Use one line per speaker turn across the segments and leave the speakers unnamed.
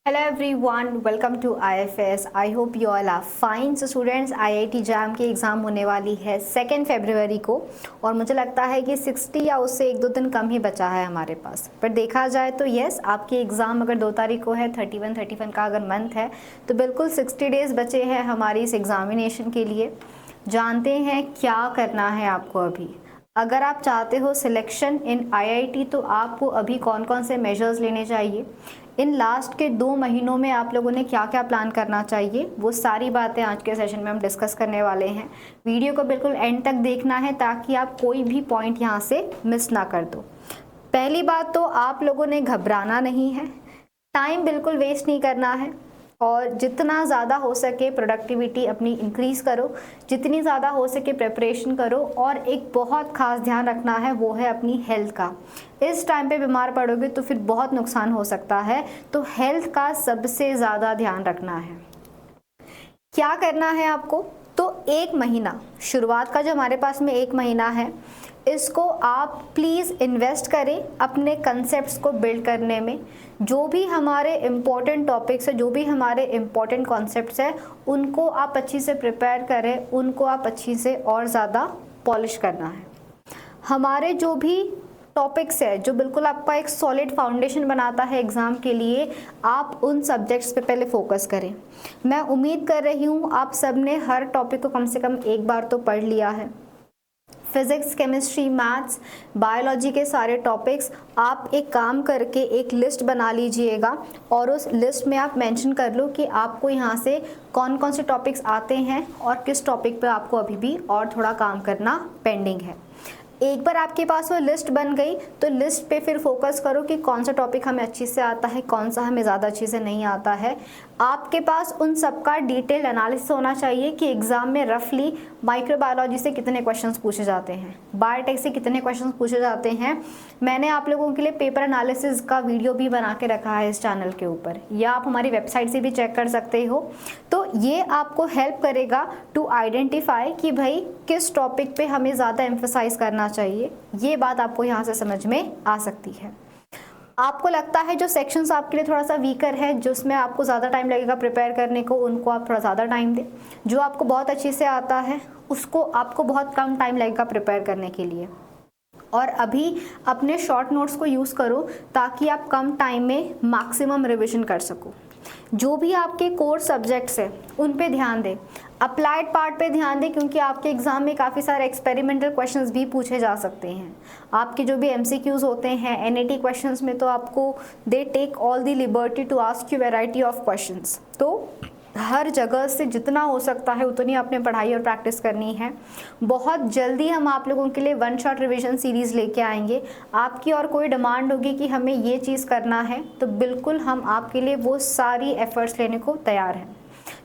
Hello everyone, welcome to IFS. I hope you all are fine. So students, IIT JAM की exam होने वाली है 2 फरवरी को और मुझे लगता है कि 60 या उससे 1-2 दिन कम ही बचा है हमारे पास। पर देखा जाए तो यस, आपकी एग्ज़ाम अगर 2 तारीख को है, 31 का अगर मंथ है तो बिल्कुल 60 डेज़ बचे हैं हमारी इस एग्ज़ामिनेशन के लिए। जानते हैं क्या करना है आपको अभी। अगर आप चाहते हो सिलेक्शन इन IIT तो आपको अभी कौन कौन से मेजर्स लेने चाहिए, इन लास्ट के 2 महीनों में आप लोगों ने क्या क्या प्लान करना चाहिए, वो सारी बातें आज के सेशन में हम डिस्कस करने वाले हैं। वीडियो को बिल्कुल एंड तक देखना है ताकि आप कोई भी पॉइंट यहाँ से मिस ना कर दो। पहली बात तो आप लोगों ने घबराना नहीं है, टाइम बिल्कुल वेस्ट नहीं करना है और जितना ज़्यादा हो सके प्रोडक्टिविटी अपनी इंक्रीज़ करो, जितनी ज़्यादा हो सके प्रिपरेशन करो और एक बहुत ख़ास ध्यान रखना है वो है अपनी हेल्थ का। इस टाइम पे बीमार पड़ोगे तो फिर बहुत नुकसान हो सकता है, तो हेल्थ का सबसे ज़्यादा ध्यान रखना है। क्या करना है आपको, तो 1 महीना शुरुआत का जो हमारे पास में 1 महीना है, इसको आप प्लीज़ इन्वेस्ट करें अपने कंसेप्ट्स को बिल्ड करने में। जो भी हमारे इम्पोर्टेंट टॉपिक्स है, जो भी हमारे इम्पोर्टेंट कॉन्सेप्ट्स हैं, उनको आप अच्छी से प्रिपेयर करें, उनको आप अच्छी से और ज़्यादा पॉलिश करना है। हमारे जो भी टॉपिक्स है जो बिल्कुल आपका एक सॉलिड फाउंडेशन बनाता है एग्ज़ाम के लिए, आप उन सब्जेक्ट्स पे पहले फोकस करें। मैं उम्मीद कर रही हूँ आप सब ने हर टॉपिक को कम से कम एक बार तो पढ़ लिया है। फिज़िक्स, केमिस्ट्री, मैथ्स, बायोलॉजी के सारे टॉपिक्स आप एक काम करके एक लिस्ट बना लीजिएगा और उस लिस्ट में आप मेंशन कर लो कि आपको यहाँ से कौन कौन से टॉपिक्स आते हैं और किस टॉपिक पे आपको अभी भी और थोड़ा काम करना पेंडिंग है। एक बार आपके पास वो लिस्ट बन गई तो लिस्ट पे फिर फोकस करो कि कौन सा टॉपिक हमें अच्छी से आता है, कौन सा हमें ज़्यादा अच्छी से नहीं आता है। आपके पास उन सब का डिटेल एनालिसिस होना चाहिए कि एग्ज़ाम में रफली माइक्रोबायोलॉजी से कितने क्वेश्चंस पूछे जाते हैं, बायोटेक से कितने क्वेश्चंस पूछे जाते हैं। मैंने आप लोगों के लिए पेपर एनालिसिस का वीडियो भी बना के रखा है इस चैनल के ऊपर, या आप हमारी वेबसाइट से भी चेक कर सकते हो। तो ये आपको हेल्प करेगा टू आइडेंटिफाई कि भाई किस टॉपिक पे हमें ज़्यादा एम्फसाइज करना चाहिए। ये बात आपको यहाँ से समझ में आ सकती है। आपको लगता है जो सेक्शंस आपके लिए थोड़ा सा वीकर है, जिसमें आपको ज़्यादा टाइम लगेगा प्रिपेयर करने को, उनको आप थोड़ा ज़्यादा टाइम दें। जो आपको बहुत अच्छे से आता है उसको आपको बहुत कम टाइम लगेगा प्रिपेयर करने के लिए। और अभी अपने शॉर्ट नोट्स को यूज़ करो ताकि आप कम टाइम में मैक्सिमम रिविजन कर सको। जो भी आपके कोर सब्जेक्ट्स हैं उन पे ध्यान दें, अप्लाइड पार्ट पे ध्यान दें, क्योंकि आपके एग्जाम में काफ़ी सारे एक्सपेरिमेंटल क्वेश्चंस भी पूछे जा सकते हैं। आपके जो भी MCQs होते हैं NAT क्वेश्चंस में, तो आपको they take all the liberty to ask you variety of questions. तो हर जगह से जितना हो सकता है उतनी आपने पढ़ाई और प्रैक्टिस करनी है। बहुत जल्दी हम आप लोगों के लिए 1 शॉट रिवीजन सीरीज़ लेके आएंगे। आपकी और कोई डिमांड होगी कि हमें ये चीज़ करना है तो बिल्कुल हम आपके लिए वो सारी एफर्ट्स लेने को तैयार हैं।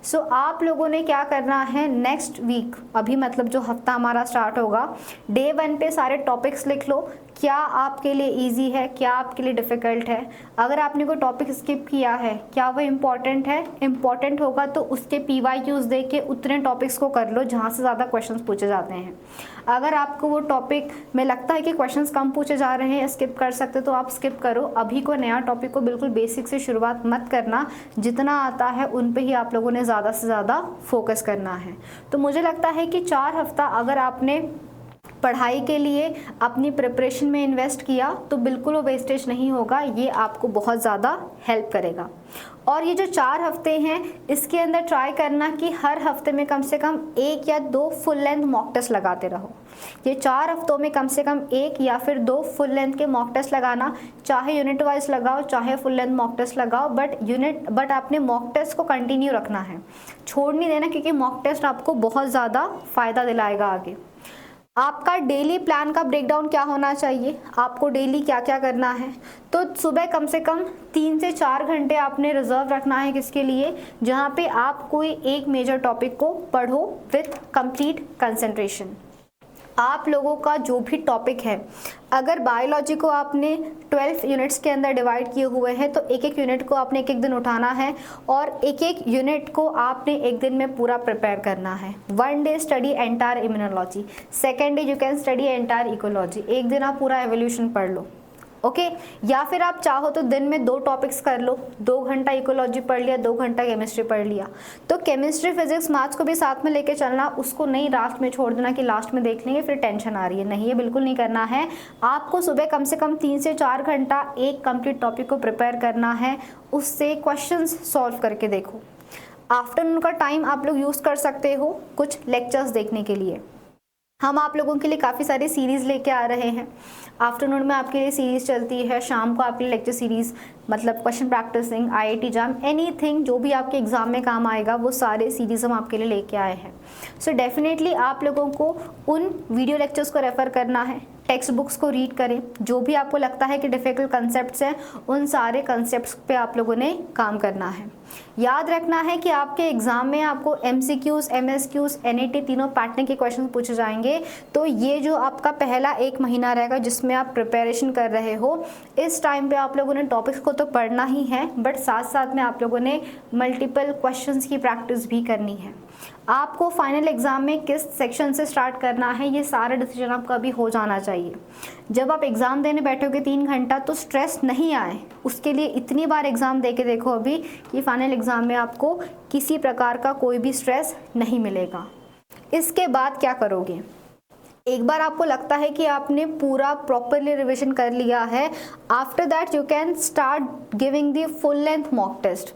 सो आप लोगों ने क्या करना है, नेक्स्ट वीक, अभी मतलब जो हफ्ता हमारा स्टार्ट होगा, डे 1 पे सारे टॉपिक्स लिख लो। क्या आपके लिए इजी है, क्या आपके लिए डिफ़िकल्ट है। अगर आपने कोई टॉपिक स्किप किया है, क्या वो इम्पॉर्टेंट है, इम्पॉर्टेंट होगा तो उसके PYQs दे के उतने टॉपिक्स को कर लो जहाँ से ज़्यादा क्वेश्चंस पूछे जाते हैं। अगर आपको वो टॉपिक में लगता है कि क्वेश्चंस कम पूछे जा रहे हैं, स्किप कर सकते, तो आप स्किप करो। अभी कोई नया टॉपिक को बिल्कुल बेसिक से शुरुआत मत करना, जितना आता है उन पे ही आप लोगों ने ज़्यादा से ज़्यादा फोकस करना है। तो मुझे लगता है कि 4 हफ्ता अगर आपने पढ़ाई के लिए अपनी प्रिपरेशन में इन्वेस्ट किया तो बिल्कुल वो वेस्टेज नहीं होगा, ये आपको बहुत ज़्यादा हेल्प करेगा। और ये जो 4 हफ्ते हैं इसके अंदर ट्राई करना कि हर हफ्ते में कम से कम 1 या 2 फुल लेंथ मॉक टेस्ट लगाते रहो। ये 4 हफ्तों में कम से कम 1 या फिर 2 फुल लेंथ के मॉक टेस्ट लगाना, चाहे यूनिट वाइज लगाओ चाहे फुल लेंथ मॉक टेस्ट लगाओ, बट आपने मॉक टेस्ट को कंटिन्यू रखना है, छोड़ नहीं देना, क्योंकि मॉक टेस्ट आपको बहुत ज़्यादा फ़ायदा दिलाएगा आगे। आपका डेली प्लान का ब्रेकडाउन क्या होना चाहिए, आपको डेली क्या क्या करना है, तो सुबह कम से कम 3 से 4 घंटे आपने रिजर्व रखना है किसके लिए, जहाँ पे आप कोई एक मेजर टॉपिक को पढ़ो विथ कंप्लीट कंसंट्रेशन। आप लोगों का जो भी टॉपिक है, अगर बायोलॉजी को आपने 12 यूनिट्स के अंदर डिवाइड किए हुए हैं तो एक एक यूनिट को आपने एक एक दिन उठाना है और एक एक यूनिट को आपने एक दिन में पूरा प्रिपेयर करना है। 1 day study entire immunology, 2nd day you can study entire ecology, एक दिन आप पूरा एवोल्यूशन पढ़ लो। ओके या फिर आप चाहो तो दिन में 2 टॉपिक्स कर लो, 2 घंटा इकोलॉजी पढ़ लिया, 2 घंटा केमिस्ट्री पढ़ लिया। तो केमिस्ट्री फिजिक्स मैथ्स को भी साथ में लेके चलना, उसको नहीं लास्ट में छोड़ देना कि लास्ट में देख लेंगे फिर टेंशन आ रही है, नहीं, ये बिल्कुल नहीं करना है। आपको सुबह कम से कम 3 से 4 घंटा एक कंप्लीट टॉपिक को प्रिपेयर करना है, उससे क्वेश्चंस सॉल्व करके देखो। आफ्टरनून का टाइम आप लोग यूज़ कर सकते हो कुछ लेक्चर्स देखने के लिए। हम आप लोगों के लिए काफ़ी सारी सीरीज़ लेके आ रहे हैं। आफ्टरनून में आपके लिए सीरीज़ चलती है, शाम को आपके लिए लेक्चर सीरीज़, मतलब question practicing, IIT JAM, anything जो भी आपके एग्जाम में काम आएगा वो सारे सीरीज़ हम आपके लिए लेके आए हैं। सो डेफिनेटली आप लोगों को उन वीडियो लेक्चर्स को रेफ़र करना है, टेक्स्ट बुक्स को रीड करें, जो भी आपको लगता है कि डिफ़िकल्ट कंसेप्ट्स हैं उन सारे कंसेप्ट्स पे आप लोगों ने काम करना है। याद रखना है कि आपके एग्ज़ाम में आपको MCQs, MSQs, NET तीनों पैटर्न के क्वेश्चन पूछे जाएंगे। तो ये जो आपका पहला 1 महीना रहेगा जिसमें आप प्रिपरेशन कर रहे हो, इस टाइम पे आप लोगों ने टॉपिक्स को तो पढ़ना ही है, बट साथ साथ में आप लोगों ने मल्टीपल क्वेश्चंस की प्रैक्टिस भी करनी है। आपको फाइनल एग्ज़ाम में किस सेक्शन से स्टार्ट करना है ये सारा डिसीजन आपका अभी हो जाना चाहिए। जब आप एग्ज़ाम देने बैठोगे 3 घंटा तो स्ट्रेस नहीं आए, उसके लिए इतनी बार एग्ज़ाम दे के देखो अभी कि फाइनल एग्ज़ाम में आपको किसी प्रकार का कोई भी स्ट्रेस नहीं मिलेगा। इसके बाद क्या करोगे? एक बार आपको लगता है कि आपने पूरा प्रॉपरली रिविजन कर लिया है, after that you can start giving the full length mock test.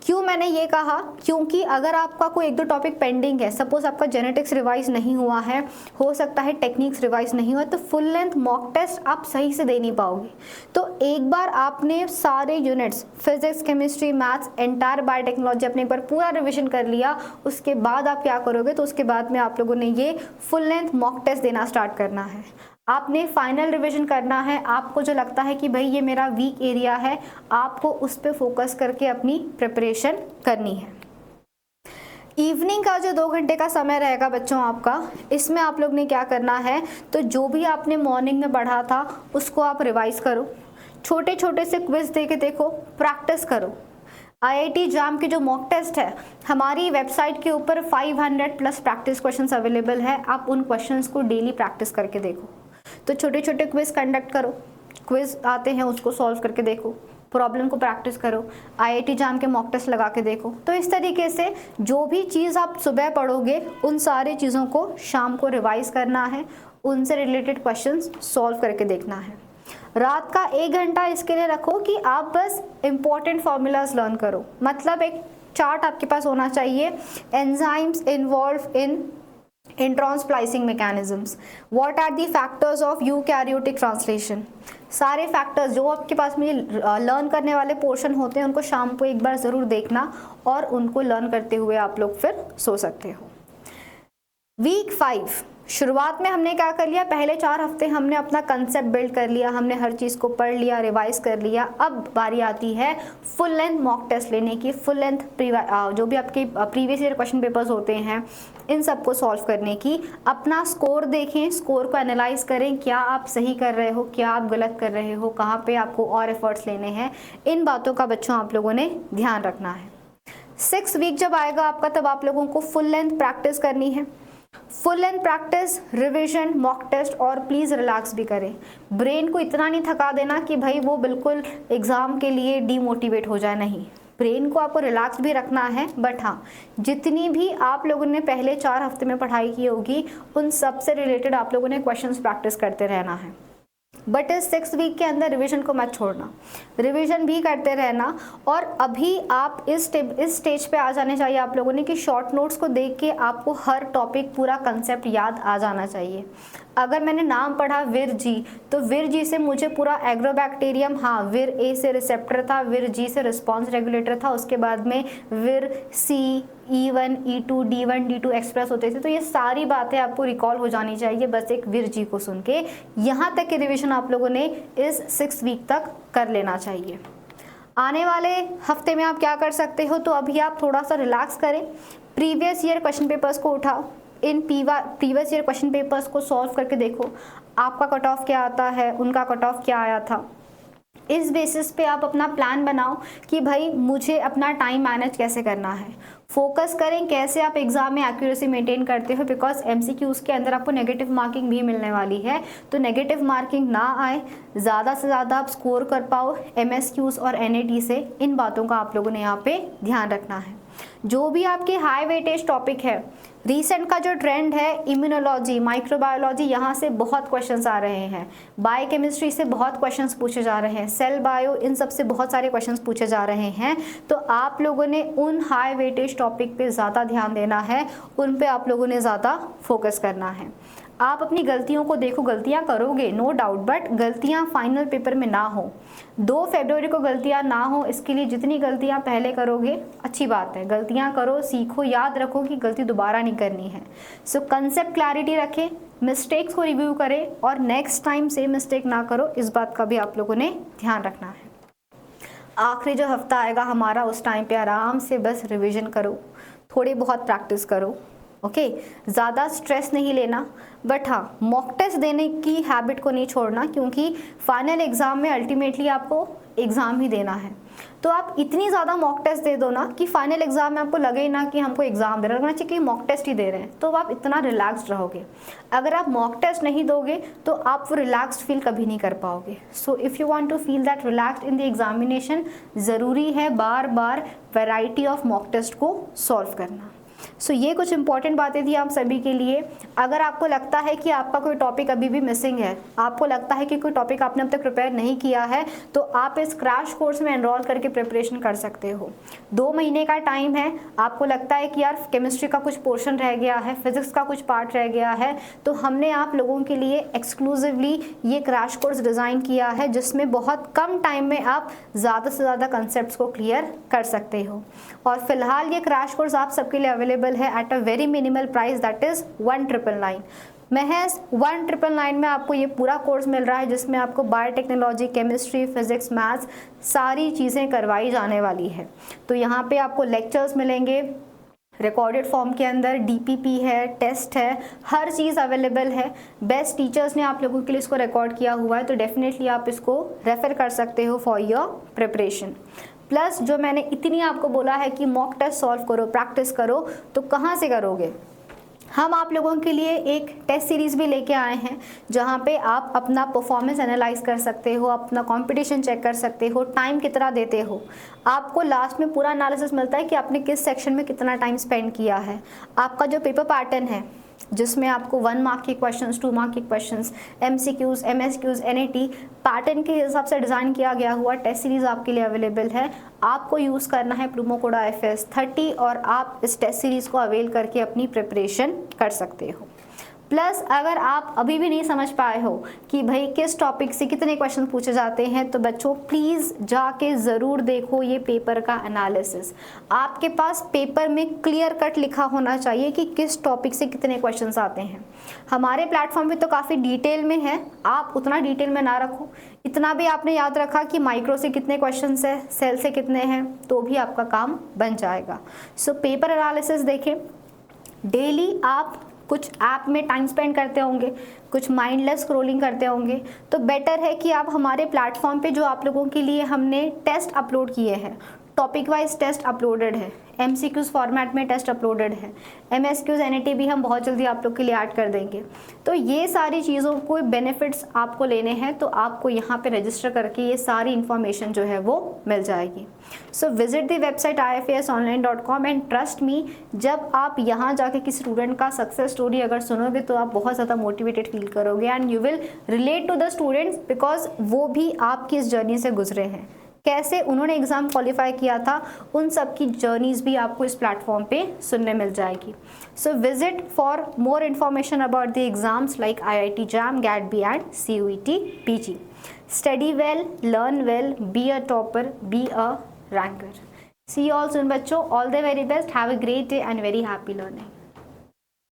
क्यों मैंने ये कहा? क्योंकि अगर आपका कोई 1-2 टॉपिक पेंडिंग है, सपोज आपका जेनेटिक्स रिवाइज नहीं हुआ है, हो सकता है टेक्निक्स रिवाइज नहीं हुआ, तो फुल लेंथ मॉक टेस्ट आप सही से दे नहीं पाओगे। तो एक बार आपने सारे units physics, chemistry, maths, entire biotechnology अपने एक बार पूरा रिविजन कर लिया, उसके बाद आप क्या करोगे? तो उसके बाद में आप लोगों ने ये फुल लेंथ मॉक टेस्ट देना स्टार्ट करना है। आपने फाइनल रिवीजन करना है। आपको जो लगता है कि भाई ये मेरा वीक एरिया है, आपको उस पर फोकस करके अपनी प्रिपरेशन करनी है। इवनिंग का जो 2 घंटे का समय रहेगा बच्चों आपका, इसमें आप लोग ने क्या करना है, तो जो भी आपने मॉर्निंग में पढ़ा था उसको आप रिवाइज करो, छोटे छोटे से क्विज दे के देखो, प्रैक्टिस करो। आईआईटी जाम की जो मॉक टेस्ट है, हमारी वेबसाइट के ऊपर 500 प्लस प्रैक्टिस क्वेश्चंस अवेलेबल है, आप उन क्वेश्चंस को डेली प्रैक्टिस करके देखो। तो छोटे छोटे क्विज कंडक्ट करो, क्विज आते हैं उसको सॉल्व करके देखो, प्रॉब्लम को प्रैक्टिस करो, आईआईटी जाम के मॉक टेस्ट लगा के देखो। तो इस तरीके से जो भी चीज़ आप सुबह पढ़ोगे उन सारी चीज़ों को शाम को रिवाइज करना है, उनसे रिलेटेड क्वेश्चंस सॉल्व करके देखना है। रात का 1 घंटा इसके लिए रखो कि आप बस इम्पॉर्टेंट फॉर्मूलाज लर्न करो। मतलब एक चार्ट आपके पास होना चाहिए, enzymes involved in intron splicing mechanisms, what are the factors of eukaryotic translation. सारे फैक्टर्स जो आपके पास में लर्न करने वाले पोर्शन होते हैं उनको शाम को एक बार ज़रूर देखना और उनको लर्न करते हुए आप लोग फिर सो सकते हो। वीक 5 शुरुआत में हमने क्या कर लिया, पहले 4 हफ्ते हमने अपना कंसेप्ट बिल्ड कर लिया, हमने हर चीज़ को पढ़ लिया, रिवाइज कर लिया। अब बारी आती है फुल लेंथ मॉक टेस्ट लेने की, फुल लेंथ जो भी आपके प्रीवियस ईयर क्वेश्चन पेपर्स होते हैं इन सबको सॉल्व करने की। अपना स्कोर देखें, स्कोर को एनालाइज करें, क्या आप सही कर रहे हो, क्या आप गलत कर रहे हो, कहाँ पे आपको और एफर्ट्स लेने हैं। इन बातों का बच्चों आप लोगों ने ध्यान रखना है। 6 वीक जब आएगा आपका तब आप लोगों को फुल लेंथ प्रैक्टिस करनी है। Full length practice, revision, mock test, और प्लीज़ रिलैक्स भी करें। ब्रेन को इतना नहीं थका देना कि भाई वो बिल्कुल एग्ज़ाम के लिए डीमोटिवेट हो जाए, नहीं। ब्रेन को आपको रिलैक्स भी रखना है, बट हाँ, जितनी भी आप लोगों ने पहले 4 हफ्ते में पढ़ाई की होगी उन सब से रिलेटेड आप लोगों ने क्वेश्चंस प्रैक्टिस करते रहना है। बट इस 6 वीक के अंदर रिवीजन को मत छोड़ना, रिवीजन भी करते रहना। और अभी आप इस स्टेज पे आ जाने चाहिए आप लोगों ने कि शॉर्ट नोट्स को देख के आपको हर टॉपिक पूरा कंसेप्ट याद आ जाना चाहिए। अगर मैंने नाम पढ़ा विर जी, तो विर जी से मुझे पूरा एग्रोबैक्टीरियम, हाँ विर ए से रिसेप्टर था, विर जी से रिस्पॉन्स रेगुलेटर था, उसके बाद में विर सी, E1, E2, D1, D2 express होते थे। तो ये सारी बातें आपको रिकॉल हो जानी चाहिए बस एक विर जी को सुन के। यहाँ तक की रिविजन आप लोगों ने इस 6 वीक तक कर लेना चाहिए। आने वाले हफ्ते में आप क्या कर सकते हो, तो अभी आप थोड़ा सा रिलैक्स करें, प्रीवियस ईयर क्वेश्चन पेपर्स को उठाओ, in previous year question papers को सॉल्व करके देखो आपका कट ऑफ क्या आता है, उनका कट ऑफ क्या आया था। इस बेसिस पे आप अपना प्लान बनाओ कि भाई मुझे अपना टाइम मैनेज कैसे करना है, फोकस करें कैसे आप एग्जाम में एक्यूरेसी मेंटेन करते हो, बिकॉज एमसीक्यूज के अंदर आपको नेगेटिव मार्किंग भी मिलने वाली है, तो नेगेटिव मार्किंग ना आए, ज़्यादा से ज़्यादा आप स्कोर कर पाओ एमएसक्यूज और एनएटी से, इन बातों का आप लोगों ने यहाँ पे ध्यान रखना है। जो भी आपके हाई वेटेज टॉपिक है, रीसेंट का जो ट्रेंड है इम्यूनोलॉजी, माइक्रोबायोलॉजी, यहाँ से बहुत क्वेश्चंस आ रहे हैं, बायोकेमिस्ट्री से बहुत क्वेश्चंस पूछे जा रहे हैं, सेल बायो, इन सब से बहुत सारे क्वेश्चंस पूछे जा रहे हैं। तो आप लोगों ने उन हाई वेटेज टॉपिक पे ज़्यादा ध्यान देना है, उन पे आप लोगों ने ज़्यादा फोकस करना है। आप अपनी गलतियों को देखो, गलतियां करोगे नो डाउट, बट गलतियां फाइनल पेपर में ना हो। 2 फरवरी को गलतियां ना हो, इसके लिए जितनी गलतियां पहले करोगे अच्छी बात है, गलतियां करो, सीखो, याद रखो कि गलती दोबारा नहीं करनी है। सो कंसेप्ट क्लैरिटी रखें, मिस्टेक्स को रिव्यू करें और नेक्स्ट टाइम से मिस्टेक ना करो, इस बात का भी आप लोगों ने ध्यान रखना है। आखिरी जो हफ्ता आएगा हमारा, उस टाइम पे आराम से बस रिवीजन करो, थोड़ी बहुत प्रैक्टिस करो, ओके ज़्यादा स्ट्रेस नहीं लेना, बट हाँ मॉक टेस्ट देने की हैबिट को नहीं छोड़ना, क्योंकि फाइनल एग्ज़ाम में अल्टीमेटली आपको एग्ज़ाम ही देना है। तो आप इतनी ज़्यादा मॉक टेस्ट दे दो ना कि फाइनल एग्ज़ाम में आपको लगे ना कि हमको एग्ज़ाम दे रहे, लगना चाहिए कि मॉक टेस्ट ही दे रहे हैं, तो आप इतना रिलैक्स्ड रहोगे। अगर आप मॉक टेस्ट नहीं दोगे तो आप वो रिलैक्स्ड फील कभी नहीं कर पाओगे। So if you want to feel that relaxed in the examination, ज़रूरी है बार बार वैरायटी ऑफ मॉक टेस्ट को सॉल्व करना। सो ये कुछ इंपॉर्टेंट बातें थी आप सभी के लिए। अगर आपको लगता है कि आपका कोई टॉपिक अभी भी मिसिंग है, आपको लगता है कि कोई टॉपिक आपने अब तक प्रिपेयर नहीं किया है, तो आप इस क्रैश कोर्स में एनरोल करके प्रिपरेशन कर सकते हो। 2 महीने का टाइम है। आपको लगता है कि यार केमिस्ट्री का कुछ पोर्शन रह गया है, फिजिक्स का कुछ पार्ट रह गया है, तो हमने आप लोगों के लिए एक्सक्लूसिवली ये क्रैश कोर्स डिज़ाइन किया है, जिसमें बहुत कम टाइम में आप ज़्यादा से ज़्यादा कंसेप्ट को क्लियर कर सकते हो। और फिलहाल ये क्रैश कोर्स आप सबके लिए अवेलेबल है at a very minimal price, that is 1999। महज 1999 में आपको ये पूरा कोर्स मिल रहा है, जिसमें आपको बायोटेक्नोलॉजी, केमिस्ट्री, फिजिक्स, मैथ्स सारी चीज़ें करवाई जाने वाली है। तो यहाँ पे आपको लेक्चर्स मिलेंगे रिकॉर्डेड फॉर्म के अंदर, डीपीपी है, टेस्ट है, हर चीज़ अवेलेबल है। बेस्ट टीचर्स ने आप लोगों के लिए इसको रिकॉर्ड किया हुआ है, तो डेफिनेटली आप इसको रेफर कर सकते हो फॉर योर प्रिपरेशन। प्लस जो मैंने इतनी आपको बोला है कि मॉक टेस्ट सॉल्व करो, प्रैक्टिस करो, तो कहाँ से करोगे? हम आप लोगों के लिए एक टेस्ट सीरीज़ भी लेके आए हैं, जहाँ पे आप अपना परफॉर्मेंस एनालाइज कर सकते हो, अपना कंपटीशन चेक कर सकते हो, टाइम कितना देते हो। आपको लास्ट में पूरा एनालिसिस मिलता है कि आपने किस सेक्शन में कितना टाइम स्पेंड किया है। आपका जो पेपर पैटर्न है, जिसमें आपको 1 मार्क के क्वेश्चंस, 2 मार्क के questions, MCQs, MSQs, NAT pattern के हिसाब से डिज़ाइन किया गया हुआ टेस्ट सीरीज़ आपके लिए अवेलेबल है। आपको यूज़ करना है प्रोमो कोड IFS 30 और आप इस टेस्ट सीरीज़ को अवेल करके अपनी प्रिपरेशन कर सकते हो। प्लस अगर आप अभी भी नहीं समझ पाए हो कि भाई किस टॉपिक से कितने क्वेश्चन पूछे जाते हैं, तो बच्चों प्लीज़ जाके ज़रूर देखो ये पेपर का एनालिसिस। आपके पास पेपर में क्लियर कट लिखा होना चाहिए कि किस टॉपिक से कितने क्वेश्चंस आते हैं। हमारे प्लेटफॉर्म पे तो काफ़ी डिटेल में है, आप उतना डिटेल में ना रखो। इतना भी आपने याद रखा कि माइक्रो से कितने क्वेश्चंस है, सेल से कितने हैं, तो भी आपका काम बन जाएगा। सो पेपर एनालिसिस देखें। डेली आप कुछ ऐप में टाइम स्पेंड करते होंगे, कुछ माइंडलेस स्क्रॉलिंग करते होंगे, तो बेटर है कि आप हमारे प्लेटफॉर्म पे जो आप लोगों के लिए हमने टेस्ट अपलोड किए हैं, टॉपिक वाइज टेस्ट अपलोडेड है, MCQs फॉर्मेट में टेस्ट अपलोडेड है, MSQs NAT भी हम बहुत जल्दी आप लोग के लिए ऐड कर देंगे। तो ये सारी चीज़ों को बेनिफिट्स आपको लेने हैं, तो आपको यहाँ पे रजिस्टर करके ये सारी इन्फॉर्मेशन जो है वो मिल जाएगी। So visit the website ifasonline.com and trust me, जब आप यहाँ जाके किसी स्टूडेंट का सक्सेस स्टोरी अगर सुनोगे तो आप बहुत ज़्यादा मोटिवेटेड फील करोगे and you will relate to the students, because वो भी आपकी इस जर्नी से गुजरे हैं। कैसे उन्होंने एग्ज़ाम क्वालिफाई किया था, उन सब की जर्नीज़ भी आपको इस प्लेटफॉर्म पे सुनने मिल जाएगी। So visit for more information about the exams like IIT JAM, GAT B and CUET PG. Study well, learn well, be a topper, be a ranker. See you all soon बच्चों. All the very best. Have a great day and very happy learning.